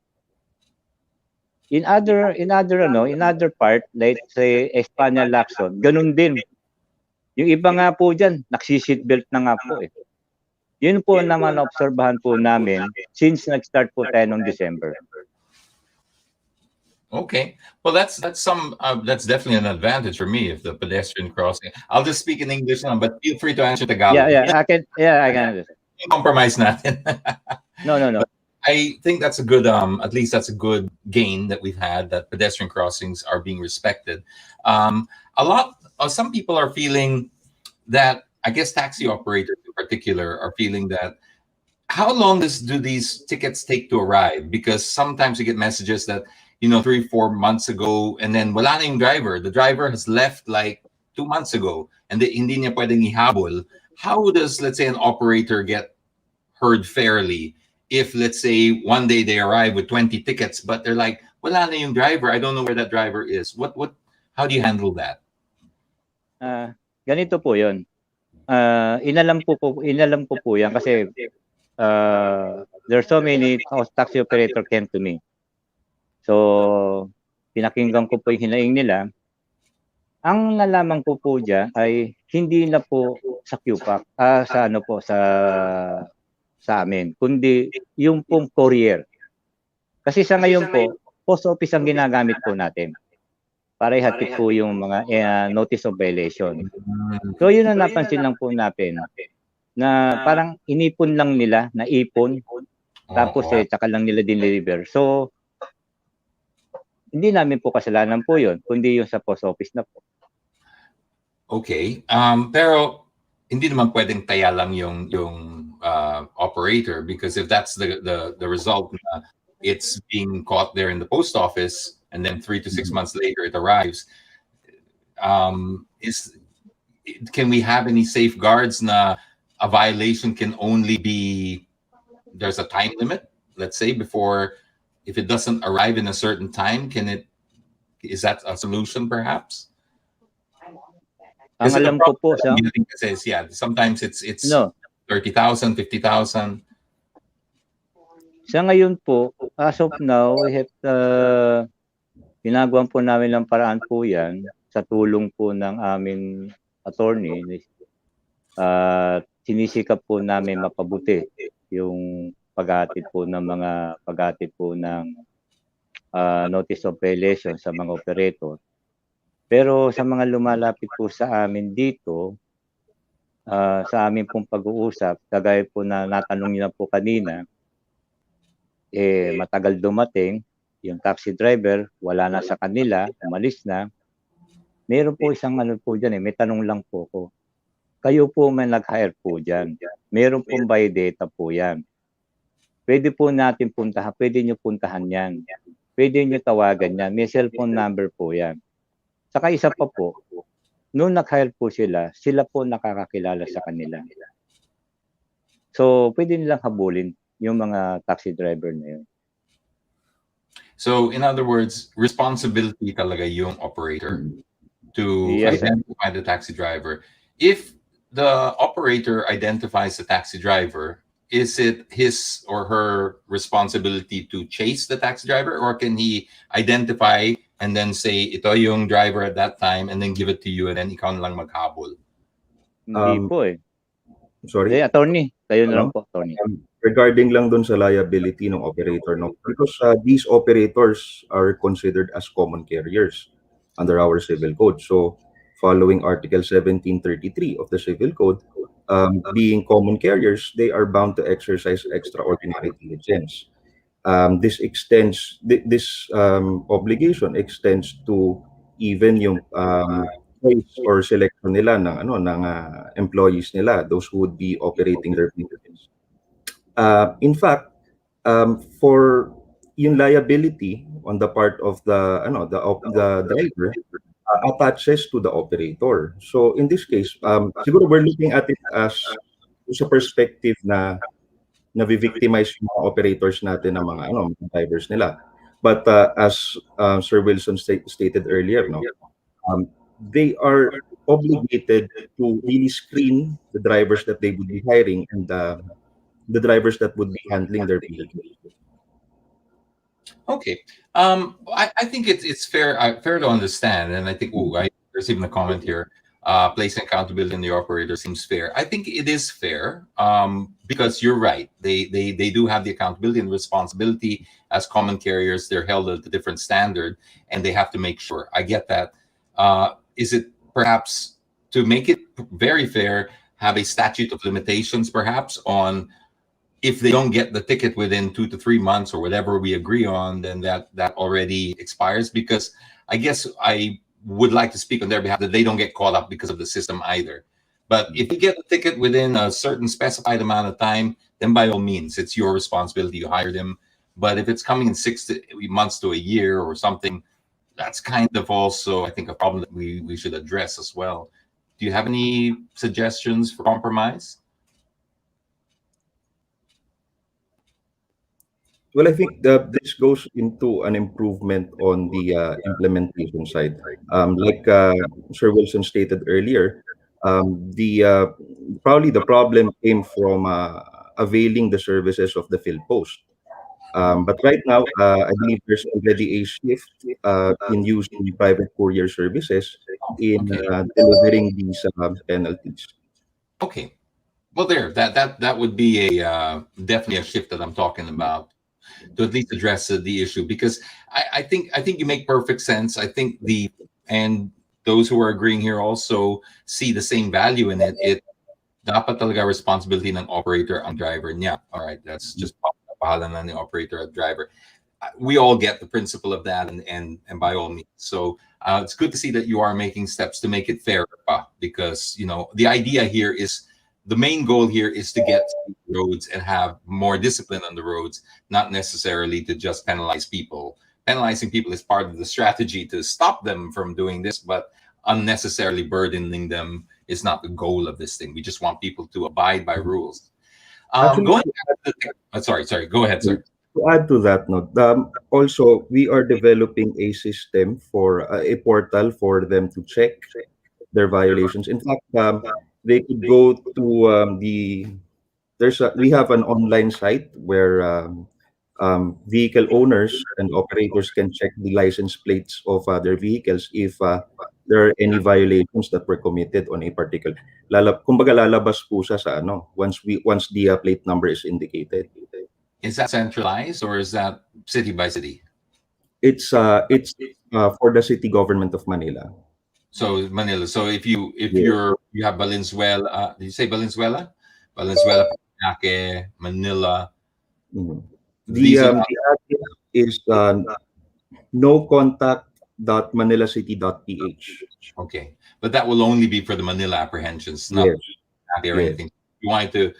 In other part, like say Espanya Lacson, ganun din. Yung iba nga po dyan, nagsi-seatbelt na nga po eh. Yun po naman obserbahan po namin since nag-start po tayo noong December. Okay, well that's definitely an advantage for me if the pedestrian crossing. I'll just speak in English now, but feel free to answer Tagalog. I can. Compromise natin. No. I think that's a good, at least that's a good gain that we've had, that pedestrian crossings are being respected. Some people are feeling that, I guess taxi operators in particular are feeling that, how long do these tickets take to arrive? Because sometimes you get messages that, 3-4 months ago, and then wala na yung driver. The driver has left like 2 months ago, and hindi niya pwedeng ihabol. How does, let's say, an operator get heard fairly if, let's say, one day they arrive with 20 tickets, but they're like, wala na yung driver, I don't know where that driver is. How do you handle that? Ganito po 'yon. Inalam ko po yan kasi there's so many taxi operator came to me. So, pinakinggan ko po yung hinaing nila. Ang nalaman ko po diyan ay hindi na po sa QPAC, sa amin, kundi yung pong courier. Kasi sa ngayon po, post office ang ginagamit po natin para ihatid po yung mga notice of violation. So yun ang napansin lang po natin na parang inipon lang nila, naipon, tapos tsaka lang nila dineliver. So hindi namin po kasalanan po yun, kundi yung sa post office na po. Okay. Pero hindi naman pwedeng taya lang yung operator, because if that's the result, it's being caught there in the post office, and then 3 to 6 months later it arrives. Can we have any safeguards na a violation can only be, there's a time limit, let's say, before, if it doesn't arrive in a certain time, is that a solution perhaps? Ang alam ko po sa sometimes it's 30,000, 50,000. Sa ngayon po, as of now, we have ginagawan po namin ng paraan po yan sa tulong po ng aming attorney. Sinisikap po namin mapabuti yung paghatid po ng notice of violation sa mga operator. Pero sa mga lumalapit po sa amin dito, sa amin pong pag-uusap, kagaya po na natanong niyo na po kanina, matagal dumating, yung taxi driver, wala na sa kanila, umalis na. Meron po isang po dyan, may tanong lang po ko. Kayo po may nag-hire po dyan. Meron pong buy data po yan. Pwede po natin puntahan, pwede nyo puntahan yan. Pwede nyo tawagan yan. May cellphone number po yan. Saka isa pa po, noong nag-hire po sila po nakakakilala sa kanila. So, pwede nilang habulin yung mga taxi driver na yun. So, in other words, responsibility talaga yung operator to identify the taxi driver. If the operator identifies the taxi driver, is it his or her responsibility to chase the taxi driver, or can he identify and then say, ito yung driver at that time, and then give it to you, and then ikaw na lang maghabol? Hindi po Sorry? Attorney, kayo na lang po, attorney. Regarding lang dun sa liability ng operator, no? Because these operators are considered as common carriers under our civil code. So, following Article 1733 of the Civil Code, being common carriers, they are bound to exercise extraordinary diligence. This obligation extends to even yung choice or selection nila ng employees nila, those who would be operating their business. In fact, for yung liability on the part of the driver attaches to the operator. So in this case, siguro we're looking at it as sa perspective na na-victimize yung mga operators natin ng mga drivers nila. But as Sir Wilson stated earlier, they are obligated to really screen the drivers that they would be hiring and the drivers that would be handling their vehicles. Okay. I think it's fair to understand, and I think I received a comment here. Placing accountability in the operator seems fair. I think it is fair because you're right. They do have the accountability and responsibility as common carriers. They're held at a different standard, and they have to make sure. I get that. Is it perhaps, to make it very fair, have a statute of limitations perhaps on, if they don't get the ticket within 2 to 3 months or whatever we agree on, then that already expires? Because I guess I would like to speak on their behalf that they don't get caught up because of the system either. But if you get a ticket within a certain specified amount of time, then by all means, it's your responsibility. You hire them. But if it's coming in 6 months to a year or something, that's kind of also, I think, a problem that we should address as well. Do you have any suggestions for compromise? Well, I think this goes into an improvement on the implementation side. Like Sir Wilson stated earlier, the probably the problem came from availing the services of the field post. But right now, I believe there's already a shift in using private courier services in Okay. delivering these penalties. Okay. Well, that would be a definitely a shift that I'm talking about, to at least address the issue, because I think you make perfect sense. I think and those who are agreeing here also see the same value in it. It dapat talaga responsibility ng operator ang driver niya. All right, that's just pahala na ng operator at driver. We all get the principle of that, and by all means. So it's good to see that you are making steps to make it fairer, because the idea here is, the main goal here is to get roads and have more discipline on the roads, not necessarily to just penalize people. Penalizing people is part of the strategy to stop them from doing this, but unnecessarily burdening them is not the goal of this thing. We just want people to abide by rules. Actually, Going back to sorry, go ahead, sir. to add to that note, also we are developing a system for a portal for them to check their violations. In fact, they could go to we have an online site where vehicle owners and operators can check the license plates of their vehicles if there are any violations that were committed on a particular. Kumbaga lalabas po siya sa once the plate number is indicated. Is that centralized or is that city by city? It's for the city government of Manila. So Manila. So if you Yes. you have Valenzuela, did you say Valenzuela? Valenzuela, Paranaque, Manila. Mhm. These are The address is nocontact.manilacity.ph. okay, but that will only be for the Manila apprehensions, not Yes. Paranaque or Yes. anything. You wanted to,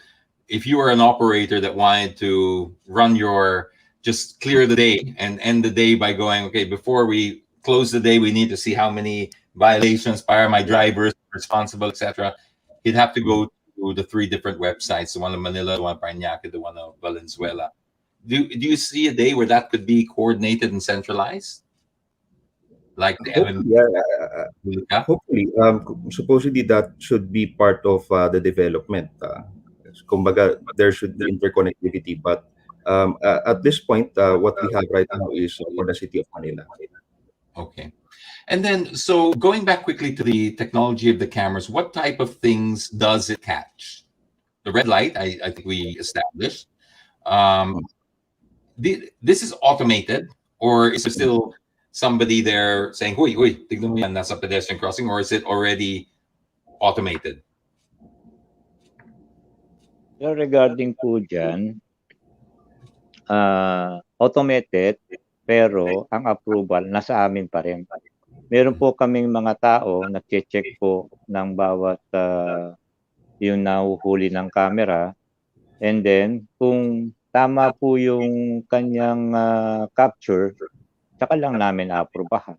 if you were an operator that wanted to run just clear the day and end the day by going, okay, before we close the day, we need to see how many violations by my drivers responsible, etc. He'd have to go to the 3 different websites: the one in Manila, the one in Paranaque, the one in Valenzuela. Do you see a day where that could be coordinated and centralized, like the Hopefully, supposedly that should be part of the development. Kumbaga, there should be interconnectivity, but at this point, what we have right now is for the city of Manila. Okay. And then, so going back quickly to the technology of the cameras, what type of things does it catch? The red light, I think we established. This is automated, or is there still somebody there saying, "Huy, huy, tignan mo yan, nasa pedestrian crossing," or is it already automated? So regarding po dyan, automated, pero ang approval nasa amin pa rin. Meron po kaming mga tao na check po ng bawat yung nahuhuli ng camera, and then kung tama po yung kanyang capture, saka lang namin aprobahan.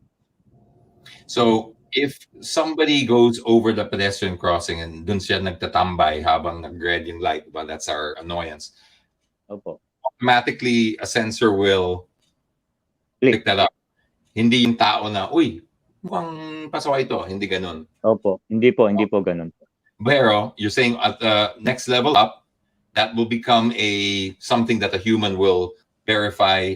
So if somebody goes over the pedestrian crossing and dun siya nagtatambay habang nag-red yung light, well, that's our annoyance. Opo. Automatically, a sensor will pick that up. Hindi yung tao na, uy, mukhang pasok ito. Hindi ganun. Opo. Hindi po ganun. Pero you're saying at the next level up, that will become something that a human will verify.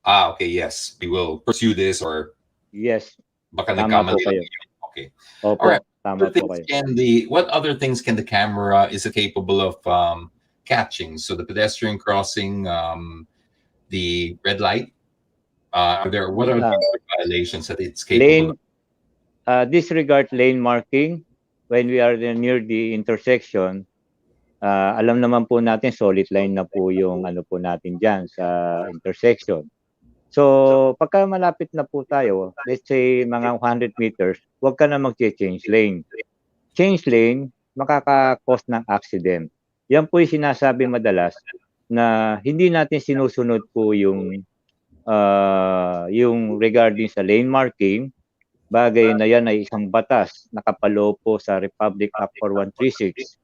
Okay, yes, we will pursue this, or yes, baka tama po nagkamali kayo. lang. Okay. Opo, all right. Tama po kayo. What other things can the camera is it capable of catching? So the pedestrian crossing, the red light. What are the violations that it's capable of? Disregard lane marking when we are near the intersection. Alam naman po natin solid line na po yung po natin dyan sa intersection. So pagka malapit na po tayo, let's say mga 100 meters, huwag ka na mag-change lane. Change lane, makaka-cause ng accident. Yan po yung sinasabi madalas na hindi natin sinusunod po yung yung regarding sa lane marking, bagay na yan ay isang batas nakapaloob po sa Republic Act 4136.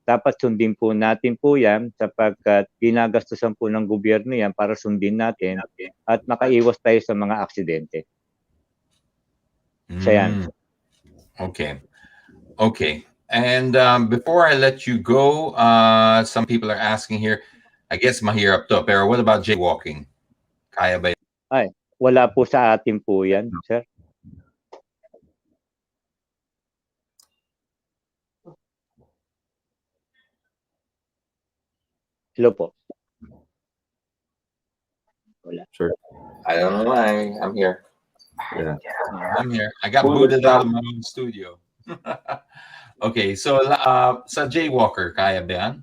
Dapat sundin po natin po yan sapagkat ginagastusan po ng gobyerno yan para sundin natin at makaiwas tayo sa mga aksidente. Siya yan. Okay. Okay. And before I let you go, some people are asking here, I guess mahirap to, pero what about jaywalking? Kaya ba yun? Ay, wala po sa atin po yan, sir. Hello po. Wala. Sure. I don't know why. I'm here. Yeah. I'm here. I got booted out of my own studio. Okay, so sa jaywalker, kaya ba yan?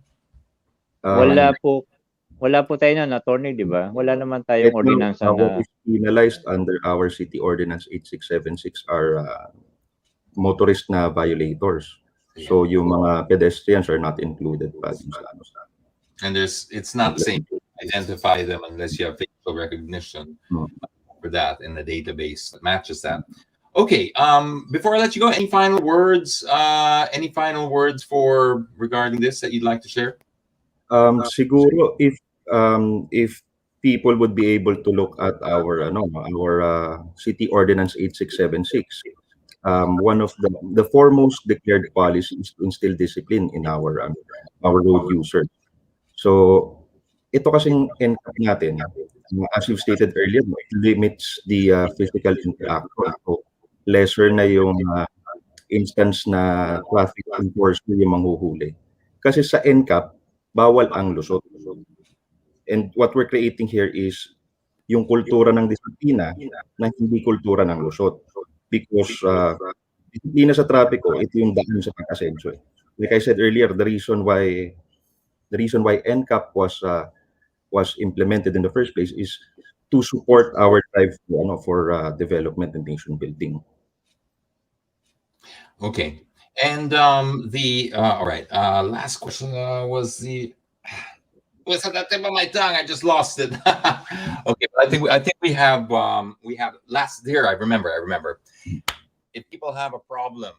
Wala po tayo na attorney, di ba? Wala naman tayong ordinansa na... What is penalized under our City Ordinance 8676 are motorist na violators. So yung mga pedestrians are not included pa din sa ano. And it's not safe to identify them unless you have facial recognition for that in the database that matches that. Okay, before I let you go, any final words for regarding this that you'd like to share? Siguro if people would be able to look at our City Ordinance 8676, one of the foremost declared policy is to instill discipline in our road users. So ito kasing NCAP natin, as you've stated earlier, it limits the physical interaction. So lesser na yung instance na traffic enforcer yung manghuhuli. Kasi sa NCAP, bawal ang lusot. And what we're creating here is yung kultura ng disiplina na hindi kultura ng lusot. Because disiplina sa trapiko, ito yung daan sa pag-asenso. Like I said earlier, the reason why NCAP was implemented in the first place is to support our drive for development and nation building. Okay, and all right. Last question was at the tip of my tongue. I just lost it. Okay, but I think we have last here. I remember. If people have a problem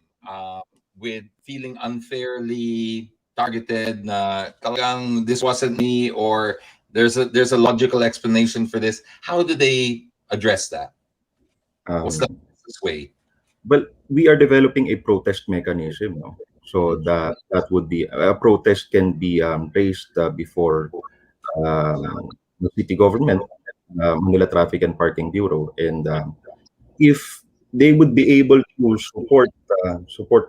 with feeling unfairly targeted, talagang this wasn't me, or there's a logical explanation for this, how do they address that? What's the best way? Well, we are developing a protest mechanism. No? So that would be a protest can be raised before the city government, Manila Traffic and Parking Bureau, and if they would be able to support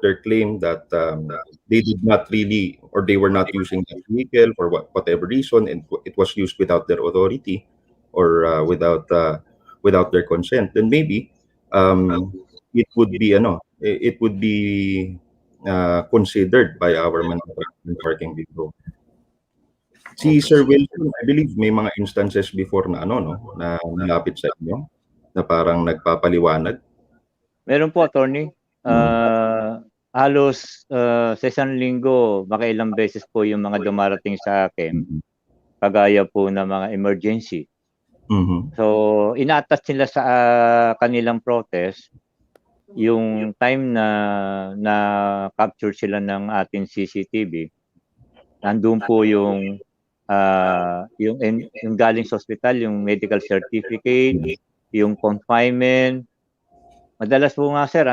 their claim that they did not really, or they were not using that vehicle for whatever reason, and it was used without their authority or without their consent, then maybe it would be considered by our Manila Parking Bureau. Si Sir Wilson, I believe may mga instances before na na nalapit sa inyo na parang nagpapaliwanag. Meron po, attorney. Halos sa isang linggo, makailang beses po yung mga dumarating sa akin, kagaya po ng mga emergency. So, inatas nila sa kanilang protest yung time na capture sila ng ating CCTV. Nandun po yung galing sa hospital, yung medical certificate, yung confinement. Madalas po nga, sir,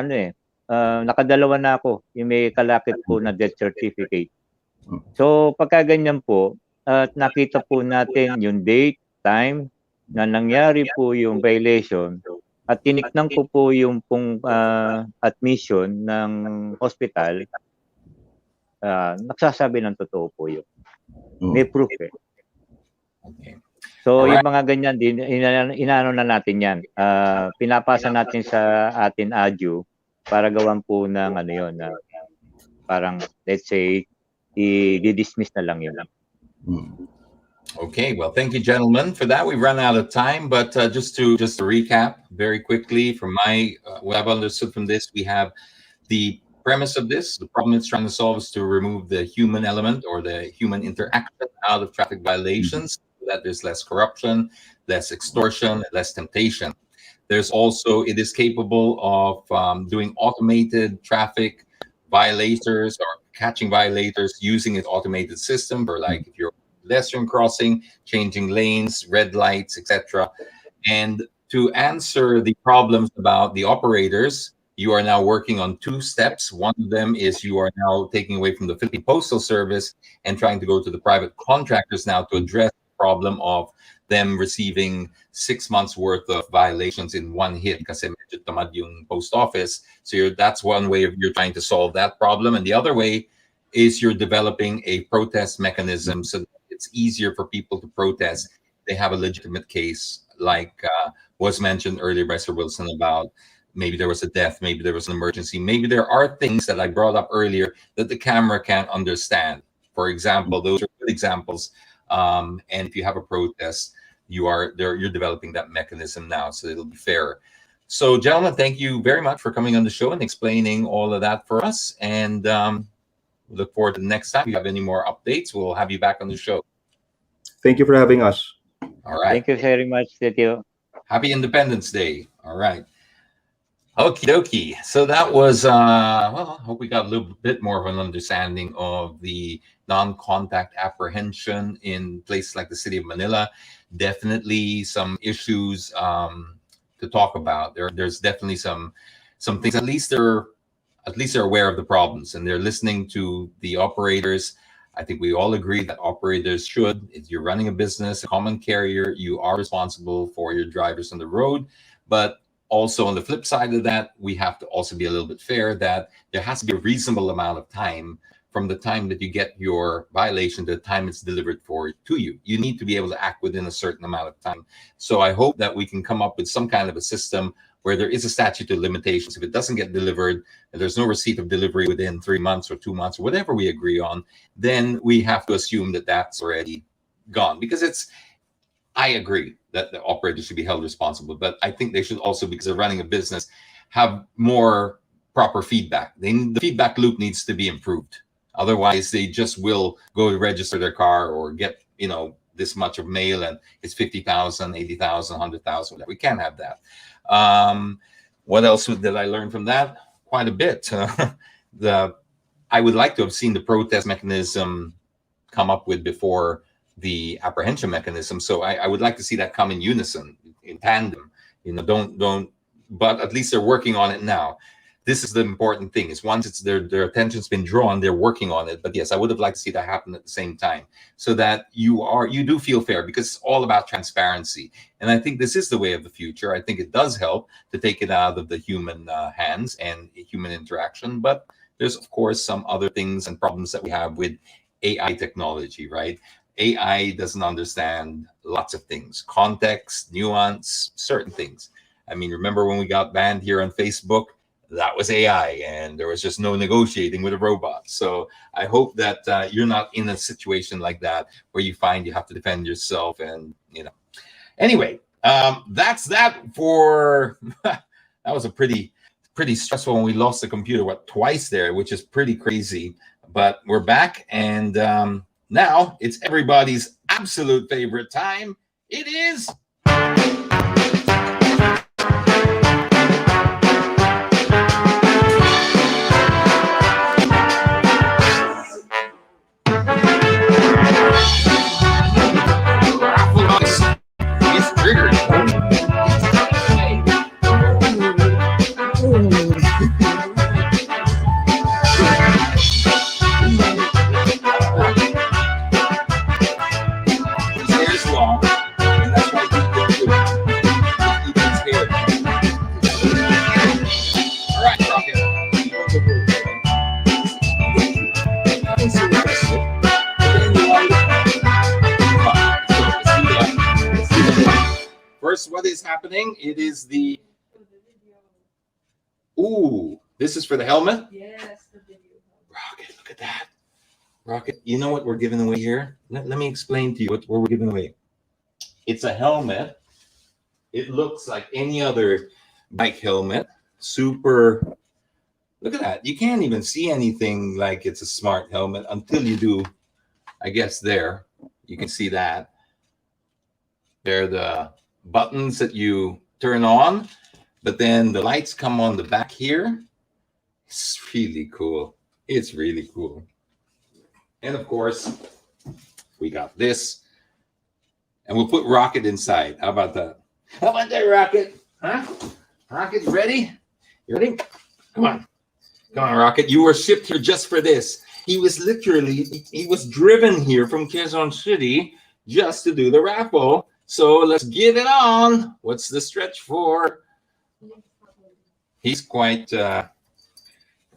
nakadalawa na ako, yung may kalakip po na death certificate. So, pagka ganyan po, nakita po natin yung date, time, na nangyari po yung violation, at tiniknan ko po yung admission ng hospital, nagsasabi ng totoo po yun. May proof eh. Okay. So, yung mga ganyan din, inaano na natin yan. Pinapasa natin sa atin LGU para gawan po ng parang, let's say, i-dismiss na lang yun. Okay, well, thank you, gentlemen, for that. We've run out of time, but just to recap very quickly, from what I've understood from this, we have the premise of this. The problem it's trying to solve is to remove the human element or the human interaction out of traffic violations. that there's less corruption, less extortion, less temptation. There's also, it is capable of doing automated traffic violators or catching violators using its automated system for, like, if you're pedestrian crossing, changing lanes, red lights, etc. And to answer the problems about the operators, you are now working on 2 steps. One of them is you are now taking away from the Philippine Postal Service and trying to go to the private contractors now to address the problem of them receiving 6 months worth of violations in one hit kasi medyo tamad yung post office. So that's one way of you're trying to solve that problem. And the other way is you're developing a protest mechanism so that it's easier for people to protest. They have a legitimate case, like was mentioned earlier by Sir Wilson about maybe there was a death, maybe there was an emergency, maybe there are things that I brought up earlier that the camera can't understand. For example, those are good examples. And if you have a protest, you're developing that mechanism now, so it'll be fair. So, gentlemen, thank you very much for coming on the show and explaining all of that for us. And we look forward to the next time. If you have any more updates, we'll have you back on the show. Thank you for having us. All right. Thank you very much, Tito. Happy Independence Day. All right. Okie dokie. So that was, well, I hope we got a little bit more of an understanding of the non-contact apprehension in places like the city of Manila. Definitely some issues to talk about. There's definitely some things. At least they're aware of the problems and they're listening to the operators. I think we all agree that operators should, if you're running a business, a common carrier, you are responsible for your drivers on the road. But also on the flip side of that, we have to also be a little bit fair that there has to be a reasonable amount of time from the time that you get your violation to the time it's delivered to you. You need to be able to act within a certain amount of time. So I hope that we can come up with some kind of a system where there is a statute of limitations. If it doesn't get delivered and there's no receipt of delivery within 3 months or 2 months or whatever we agree on, then we have to assume that that's already gone. Because I agree that the operators should be held responsible, but I think they should also, because they're running a business, have more proper feedback. The feedback loop needs to be improved. Otherwise, they just will go register their car or get, this much of mail and it's 50,000, 80,000, 100,000. We can't have that. What else did I learn from that? Quite a bit. I would like to have seen the protest mechanism come up with before the apprehension mechanism. So I would like to see that come in unison, in tandem. But at least they're working on it now. This is the important thing, is once their attention's been drawn, they're working on it. But yes, I would have liked to see that happen at the same time, so that you do feel fair, because it's all about transparency. And I think this is the way of the future. I think it does help to take it out of the human hands and human interaction. But there's, of course, some other things and problems that we have with AI technology, right? AI doesn't understand lots of things, context, nuance, certain things. I mean, remember when we got banned here on Facebook? That was AI, and there was just no negotiating with a robot. So I hope that you're not in a situation like that where you find you have to defend yourself. And anyway, that's that for that was a pretty stressful when we lost the computer twice there, which is pretty crazy. But we're back, and now it's everybody's absolute favorite time. It is triggered. First, what is happening? It is the... Ooh, this is for the helmet? Yes, the video. Rocket, look at that. Rocket, you know what we're giving away here? Let me explain to you what we're giving away. It's a helmet. It looks like any other bike helmet. Super... Look at that. You can't even see anything like it's a smart helmet until you do, I guess there. You can see that. They're the buttons that you turn on, but then the lights come on the back here. It's really cool. It's really cool. And of course, we got this. And we'll put Rocket inside. How about that? How about that, Rocket? Huh? Rocket, you ready? You ready? Come on. Come on, Rocket. You were shipped here just for this. He was driven here from Quezon City just to do the raffle. So let's get it on. What's the stretch for? He's quite,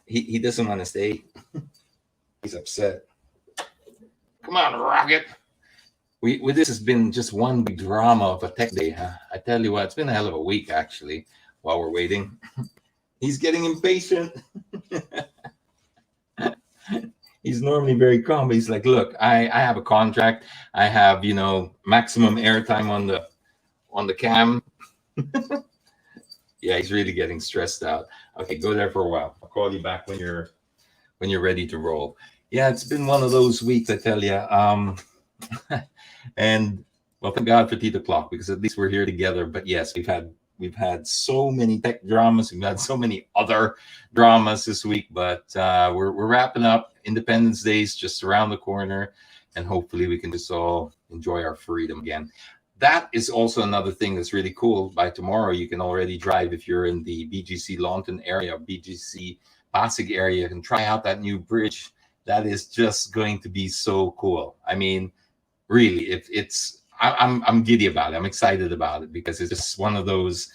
he doesn't want to stay. He's upset. Come on, Rocket. This has been just one big drama of a tech day, huh? I tell you what, it's been a hell of a week, actually, while we're waiting. He's getting impatient. He's normally very calm, but he's like, look, I have a contract. I have, maximum airtime on the cam. Yeah, he's really getting stressed out. Okay, go there for a while. I'll call you back when you're ready to roll. Yeah, it's been one of those weeks, I tell you. And well, thank God for Titoclock, because at least we're here together. But yes, we've had so many tech dramas. We've had so many other dramas this week, but we're wrapping up. Independence Day's just around the corner, and hopefully we can just all enjoy our freedom again. That is also another thing that's really cool. By tomorrow, you can already drive if you're in the BGC Launton area, BGC Pasig area, and try out that new bridge. That is just going to be so cool. I mean, really, I'm giddy about it. I'm excited about it because it's just one of those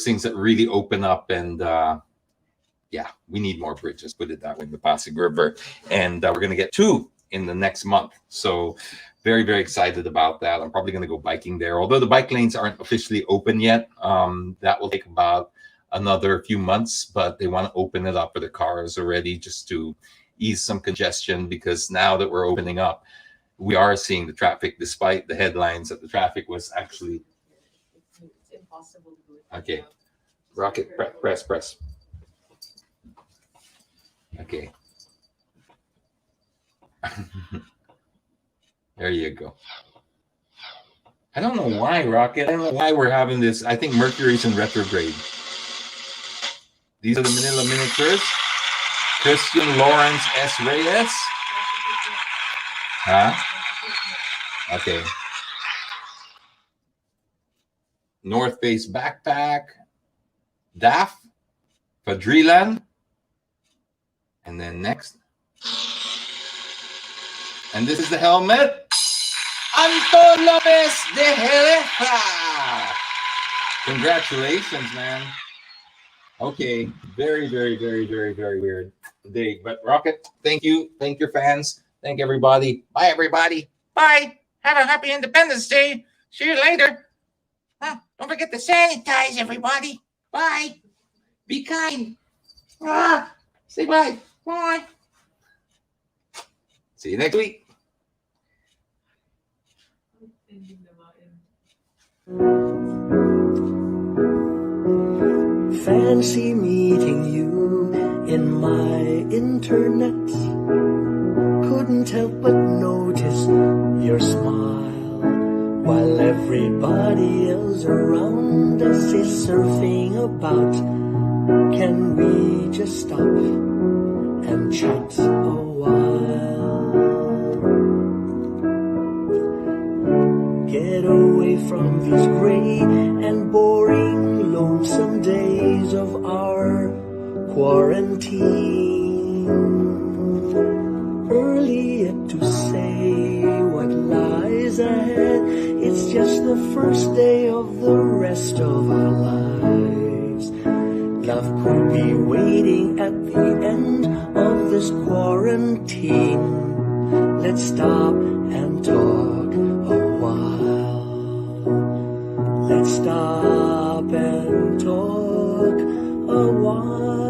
things that really open up. And yeah, we need more bridges, put it that way, in the Pasig River. And we're going to get 2 in the next month. So very, very excited about that. I'm probably going to go biking there. Although the bike lanes aren't officially open yet, that will take about another few months, but they want to open it up for the cars already just to ease some congestion, because now that we're opening up, we are seeing the traffic, despite the headlines that the traffic was actually... It's impossible to do it. Okay. Rocket, press. Okay. There you go. I don't know why, Rocket. I don't know why we're having this. I think Mercury's in retrograde. These are the Manila Miniatures. Christian Lawrence S. Reyes. Huh? Okay. North Face Backpack. DAF. Fadrilan. And then next. And this is the helmet. Anton Lopez de Jelefa. Congratulations, man. Okay. Very, very, very, very, very weird day. But Rocket, thank you. Thank your fans. Thank everybody. Bye, everybody. Bye. Have a happy Independence Day. See you later. Don't forget to sanitize, everybody. Bye. Be kind. Say bye. Bye. See you next week. Fancy meeting you in my internet. Couldn't help but notice your smile, while everybody else around us is surfing about. Can we just stop and chat a while? Get away from these gray and boring, lonesome days of our quarantine. Early yet to say what lies ahead. It's just the first day of the rest of our lives. Love could be waiting at the end of this quarantine. Let's stop and talk a while. Let's stop and talk a while.